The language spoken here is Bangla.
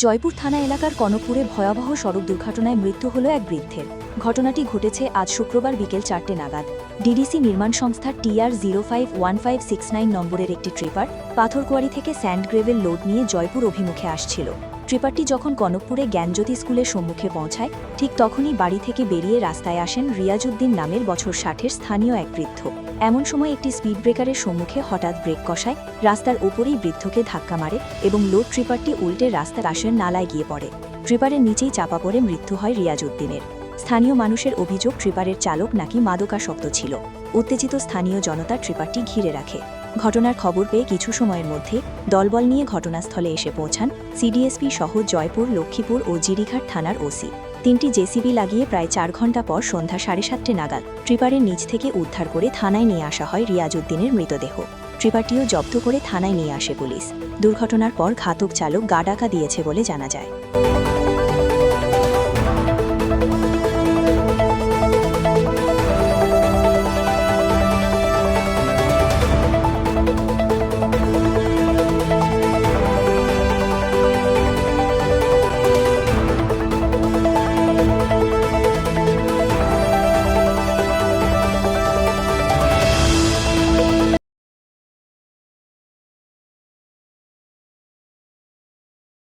জয়পুর থানা এলাকার কনকপুরে ভয়াবহ সড়ক দুর্ঘটনায় মৃত্যু হল এক বৃদ্ধের। ঘটনাটি ঘটেছে আজ শুক্রবার বিকেল 4টে নাগাদ। ডিডিসি নির্মাণ সংস্থা TR051569 নম্বরের একটি ট্রিপার পাথরকুয়ারি থেকে স্যান্ড গ্রেভেল লোড নিয়ে জয়পুর অভিমুখে আসছিল। ট্রিপারটি যখন কনকপুরে জ্ঞানজ্যোতি স্কুলের সম্মুখে পৌঁছায়, ঠিক তখনই বাড়ি থেকে বেরিয়ে রাস্তায় আসেন রিয়াজউদ্দিন নামের বছর 60-এর স্থানীয় এক বৃদ্ধ। এমন সময় একটি স্পিড ব্রেকারের সম্মুখে হঠাৎ ব্রেক কষায়, রাস্তার ওপরেই বৃদ্ধকে ধাক্কা মারে এবং লোড ট্রিপারটি উল্টে রাস্তার পাশের নালায় গিয়ে পড়ে। ট্রিপারের নিচেই চাপা পড়ে মৃত্যু হয় রিয়াজউদ্দিনের। স্থানীয় মানুষের অভিযোগ, ট্রিপারের চালক নাকি মাদকাসক্ত ছিল। উত্তেজিত স্থানীয় জনতা ট্রিপারটি ঘিরে রাখে। ঘটনার খবর পেয়ে কিছু সময়ের মধ্যে দলবল নিয়ে ঘটনাস্থলে এসে পৌঁছান সিডিএসপি সহ জয়পুর, লক্ষ্মীপুর ও জিরিঘাট থানার ওসি। 3টি জেসিবি লাগিয়ে প্রায় 4 ঘণ্টা পর সন্ধ্যা 7:30 নাগাদ ট্রিপারের নিচ থেকে উদ্ধার করে থানায় নিয়ে আসা হয় রিয়াজউদ্দিনের মৃতদেহ। ট্রিপারটিও জব্দ করে থানায় নিয়ে আসে পুলিশ। দুর্ঘটনার পর ঘাতক চালক গা ডাকা দিয়েছে বলে জানা যায়।